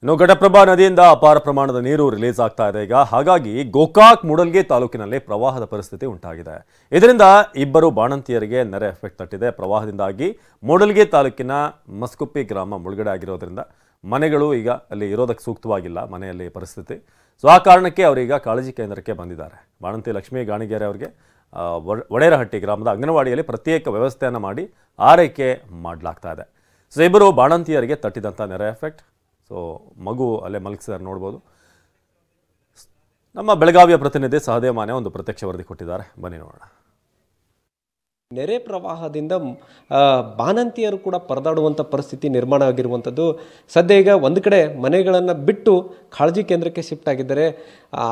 ಇನ್ನು ಘಟಪ್ರಭಾ ನದಿಯಿಂದ ಅಪಾರ ಪ್ರಮಾಣದ ನೀರು ರಿಲೀಸ್ ಆಗ್ತಾ ಇದೆ ಈಗ. ಹಾಗಾಗಿ ಗೋಕಾಕ್ ಮೂಡಲ್ಗಿ ತಾಲೂಕಿನಲ್ಲಿ ಪ್ರವಾಹದ ಪರಿಸ್ಥಿತಿ ಉಂಟಾಗಿದೆ. ಇದರಿಂದ ಇಬ್ಬರು ಬಾಣಂತಿಯರಿಗೆ ನೆರೆ ಎಫೆಕ್ಟ್ ತಟ್ಟಿದೆ. ಪ್ರವಾಹದಿಂದಾಗಿ ಮೂಡಲ್ಗಿ ತಾಲೂಕಿನ ಮಸ್ಕುಪ್ಪಿ ಗ್ರಾಮ ಮುಳುಗಡೆ ಆಗಿರೋದ್ರಿಂದ ಮನೆಗಳು ಈಗ ಅಲ್ಲಿ ಇರೋದಕ್ಕೆ ಸೂಕ್ತವಾಗಿಲ್ಲ ಮನೆಯಲ್ಲಿ ಪರಿಸ್ಥಿತಿ. ಸೊ ಆ ಕಾರಣಕ್ಕೆ ಅವರೀಗ ಕಾಳಜಿ ಕೇಂದ್ರಕ್ಕೆ ಬಂದಿದ್ದಾರೆ. ಬಾಣಂತಿ ಲಕ್ಷ್ಮೀ ಗಾಣಿಗೇರಿ ಅವರಿಗೆ ವಡೇರಹಟ್ಟಿ ಗ್ರಾಮದ ಅಂಗನವಾಡಿಯಲ್ಲಿ ಪ್ರತ್ಯೇಕ ವ್ಯವಸ್ಥೆಯನ್ನು ಮಾಡಿ ಆರೈಕೆ ಮಾಡಲಾಗ್ತಾ ಇದೆ. ಸೊ ಇಬ್ಬರು ಬಾಣಂತಿಯರಿಗೆ ತಟ್ಟಿದಂಥ ನೆರೆ ಎಫೆಕ್ಟ್. ಸೊ ಮಗು ಅಲ್ಲೇ ಮಲಗಿಸಿದ್ದಾರೆ ನೋಡ್ಬೋದು. ನಮ್ಮ ಬೆಳಗಾವಿಯ ಪ್ರತಿನಿಧಿ ಸಹದೇವ್ ಮಾನೆ ಒಂದು ಪ್ರತ್ಯಕ್ಷ ವರದಿ ಕೊಟ್ಟಿದ್ದಾರೆ, ಬನ್ನಿ ನೋಡೋಣ. ನೆರೆ ಪ್ರವಾಹದಿಂದ ಬಾಣಂತಿಯರು ಕೂಡ ಪರದಾಡುವಂಥ ಪರಿಸ್ಥಿತಿ ನಿರ್ಮಾಣ ಆಗಿರುವಂಥದ್ದು. ಸದ್ಯ ಈಗ ಒಂದು ಕಡೆ ಮನೆಗಳನ್ನು ಬಿಟ್ಟು ಕಾಳಜಿ ಕೇಂದ್ರಕ್ಕೆ ಶಿಫ್ಟ್ ಆಗಿದ್ದಾರೆ.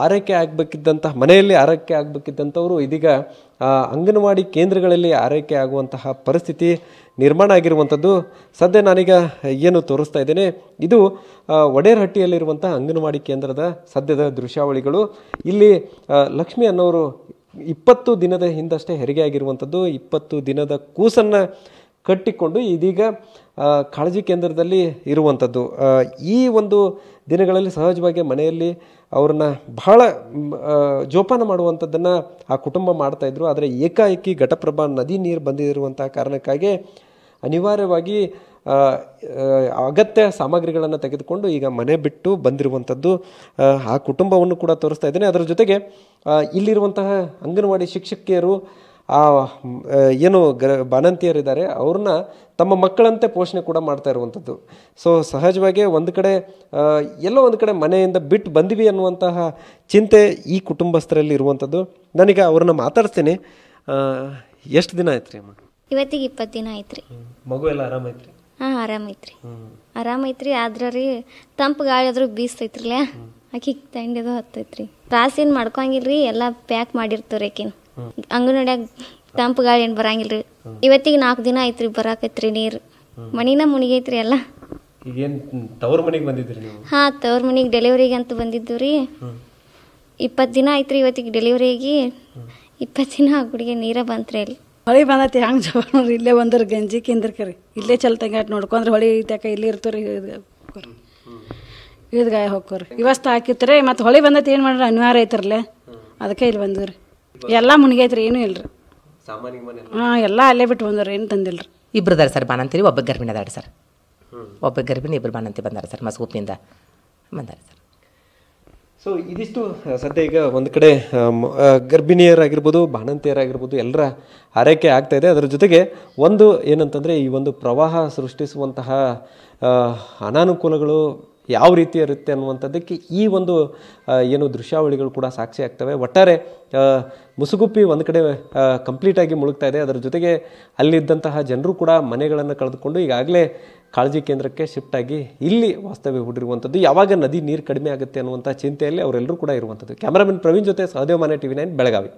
ಆರೈಕೆ ಆಗಬೇಕಿದ್ದಂತಹ ಮನೆಯಲ್ಲಿ ಆರೈಕೆ ಆಗಬೇಕಿದ್ದಂಥವರು ಇದೀಗ ಅಂಗನವಾಡಿ ಕೇಂದ್ರಗಳಲ್ಲಿ ಆರೈಕೆ ಆಗುವಂತಹ ಪರಿಸ್ಥಿತಿ ನಿರ್ಮಾಣ ಆಗಿರುವಂಥದ್ದು. ಸದ್ಯ ನಾನೀಗ ಏನು ತೋರಿಸ್ತಾ ಇದ್ದೇನೆ ಇದು ವಡೇರಹಟ್ಟಿಯಲ್ಲಿರುವಂಥ ಅಂಗನವಾಡಿ ಕೇಂದ್ರದ ಸದ್ಯದ ದೃಶ್ಯಾವಳಿಗಳು. ಇಲ್ಲಿ ಲಕ್ಷ್ಮಿ ಅನ್ನೋರು 20 ದಿನದ ಹಿಂದಷ್ಟೇ ಹೆರಿಗೆ ಆಗಿರುವಂಥದ್ದು. 20 ದಿನದ ಕೂಸನ್ನು ಕಟ್ಟಿಕೊಂಡು ಇದೀಗ ಕಾಳಜಿ ಕೇಂದ್ರದಲ್ಲಿ ಇರುವಂಥದ್ದು. ಈ ಒಂದು ದಿನಗಳಲ್ಲಿ ಸಹಜವಾಗಿ ಮನೆಯಲ್ಲಿ ಅವ್ರನ್ನ ಬಹಳ ಜೋಪಾನ ಮಾಡುವಂಥದ್ದನ್ನು ಆ ಕುಟುಂಬ ಮಾಡ್ತಾಯಿದ್ರು. ಆದರೆ ಏಕಾಏಕಿ ಘಟಪ್ರಭಾ ನದಿ ನೀರು ಬಂದಿರುವಂಥ ಕಾರಣಕ್ಕಾಗಿ ಅನಿವಾರ್ಯವಾಗಿ ಅಗತ್ಯ ಸಾಮಗ್ರಿಗಳನ್ನು ತೆಗೆದುಕೊಂಡು ಈಗ ಮನೆ ಬಿಟ್ಟು ಬಂದಿರುವಂಥದ್ದು. ಆ ಕುಟುಂಬವನ್ನು ಕೂಡ ತೋರಿಸ್ತಾ ಇದ್ದೇನೆ. ಅದರ ಜೊತೆಗೆ ಇಲ್ಲಿರುವಂತಹ ಅಂಗನವಾಡಿ ಶಿಕ್ಷಕಿಯರು ಏನು ಬಾಣಂತಿಯರಿದ್ದಾರೆ ಅವ್ರನ್ನ ತಮ್ಮ ಮಕ್ಕಳಂತೆ ಪೋಷಣೆ ಕೂಡ ಮಾಡ್ತಾ ಇರುವಂಥದ್ದು. ಸೊ ಸಹಜವಾಗಿ ಒಂದು ಕಡೆ ಎಲ್ಲೋ ಒಂದು ಕಡೆ ಮನೆಯಿಂದ ಬಿಟ್ಟು ಬಂದಿವಿ ಅನ್ನುವಂತಹ ಚಿಂತೆ ಈ ಕುಟುಂಬಸ್ಥರಲ್ಲಿ ಇರುವಂಥದ್ದು. ನಾನೀಗ ಅವ್ರನ್ನ ಮಾತಾಡ್ತೇನೆ. ಎಷ್ಟು ದಿನ ಆಯ್ತು ರೀ ಅಮ್ಮ? ಇವತ್ತಿಗೆ 20 ದಿನ ಆಯ್ತ್ರಿ. ಮಗು ಎಲ್ಲ ಆರಾಮೈತ್ರಿ? ಹಾಂ ಆರಾಮೈತ್ರಿ. ಆದ್ರ ರೀ ತಂಪು ಗಾಳಿ ಆದ್ರೂ ಬೀಸ್ತೈತ್ರಿಲ್ಲ, ಆಕಿ ತಂಡಿದು ಹತ್ತೈತ್ರಿ. ತ್ರಾಸ ಏನು ಮಾಡ್ಕೊಂಗಿಲ್ರಿ, ಎಲ್ಲ ಪ್ಯಾಕ್ ಮಾಡಿರ್ತೀವ್ರಿ. ಆಕಿನ ಅಂಗನವಾಡ್ಯಾಗ ತಂಪು ಗಾಳಿ ಏನು ಬರಂಗಿಲ್ರಿ. ಇವತ್ತಿಗೆ 4 ದಿನ ಆಯ್ತ್ರಿ ಬರಾಕೈತ್ರಿ ನೀರು. ಮನಿನ ಮುಣಿಗೈತ್ರಿ ಎಲ್ಲ. ತವ್ರ ಮನೆಗೆ ಬಂದಿದ್ರಿ ನೀವು? ಹಾಂ, ತವ್ರ ಮನೆಗೆ ಡೆಲಿವರಿಗೆ ಅಂತ ಬಂದಿದ್ದು ರೀ. 20 ದಿನ ಆಯ್ತ್ರಿ ಇವತ್ತಿಗೆ ಡೆಲಿವರಿಗೆ. 20 ದಿನ ಹುಡುಗಿ ನೀರ ಬಂತ್ರಿ. ಅಲ್ಲಿ ಹೊಳಿ ಬಂದೈತಿ ಹಂಗೆ ಜೋರ ಇಲ್ಲೇ ಬಂದ್ರೆ ಗಂಜಿ ಕೇಂದ್ರಕ್ಕೆ ರೀ. ಇಲ್ಲೇ ಚಲ್ತಂಗ ನೋಡ್ಕೊಂಡ್ರೆ ಹೊಳಿ ಐತ್ಯಾಕ ಇಲ್ಲೇ ಇರ್ತೀರಿ. ಈದ್ಗಾಯ ಹೋಗ್ಕೋರಿ ಇವತ್ತು ಹಾಕಿತ್ರಿ. ಮತ್ತು ಹೊಳಿ ಬಂದೈತಿ ಏನು ಮಾಡ್ರಿ, ಅನಿವಾರ್ಯ ಐತ್ರಲ್ಲೇ, ಅದಕ್ಕೆ ಇಲ್ಲಿ ಬಂದ್ರಿ. ಎಲ್ಲ ಮುನಿಗೈತ್ರಿ, ಏನೂ ಇಲ್ರಿ. ಹಾಂ, ಎಲ್ಲ ಅಲ್ಲೇ ಬಿಟ್ಟು ಬಂದ್ರಿ, ಏನು ತಂದಿಲ್ರಿ. ಇಬ್ರು ಅದಾರ ಸರ್ ಬಾಣಂತಿರಿ. ಒಬ್ಬ ಗರ್ಭಿಣಿ ಅದಾರ ಸರ್. ಒಬ್ಬ ಗರ್ಭಿಣಿ, ಇಬ್ಬರು ಬಾಣಂತಿ ಬಂದಾರ ಸರ್. ಮಸ್ಕೂಪಿನಿಂದ ಬಂದಾರ ಸರ್. ಸೊ ಇದಿಷ್ಟು ಸದ್ಯ ಈಗ ಒಂದು ಕಡೆ ಗರ್ಭಿಣಿಯರಾಗಿರ್ಬೋದು, ಬಾಣಂತಿಯರಾಗಿರ್ಬೋದು ಎಲ್ಲರ ಆರೈಕೆ ಆಗ್ತಾ ಇದೆ. ಅದರ ಜೊತೆಗೆ ಒಂದು ಏನಂತಂದರೆ ಈ ಒಂದು ಪ್ರವಾಹ ಸೃಷ್ಟಿಸುವಂತಹ ಅನಾನುಕೂಲಗಳು ಯಾವ ರೀತಿ ಇರುತ್ತೆ ಅನ್ನುವಂಥದ್ದಕ್ಕೆ ಈ ಒಂದು ಏನು ದೃಶ್ಯಾವಳಿಗಳು ಕೂಡ ಸಾಕ್ಷಿ ಆಗ್ತವೆ. ಒಟ್ಟಾರೆ ಮುಸುಗುಪ್ಪಿ ಒಂದು ಕಡೆ ಕಂಪ್ಲೀಟಾಗಿ ಮುಳುಗ್ತಾ ಇದೆ. ಅದರ ಜೊತೆಗೆ ಅಲ್ಲಿದ್ದಂತಹ ಜನರು ಕೂಡ ಮನೆಗಳನ್ನು ಕಳೆದುಕೊಂಡು ಈಗಾಗಲೇ ಕಾಳಜಿ ಕೇಂದ್ರಕ್ಕೆ ಶಿಫ್ಟ್ ಆಗಿ ಇಲ್ಲಿ ವಾಸ್ತವ್ಯ ಹೂಡಿರುವಂಥದ್ದು. ಯಾವಾಗ ನದಿ ನೀರು ಕಡಿಮೆ ಆಗುತ್ತೆ ಅನ್ನುವಂಥ ಚಿಂತೆಯಲ್ಲಿ ಅವರೆಲ್ಲರೂ ಕೂಡ ಇರುವಂಥದ್ದು. ಕ್ಯಾಮರಾಮನ್ ಪ್ರವೀಣ್ ಜೊತೆ ಸಹದೇವ್ ಮಾನೆ, TV9 ಬೆಳಗಾವಿ.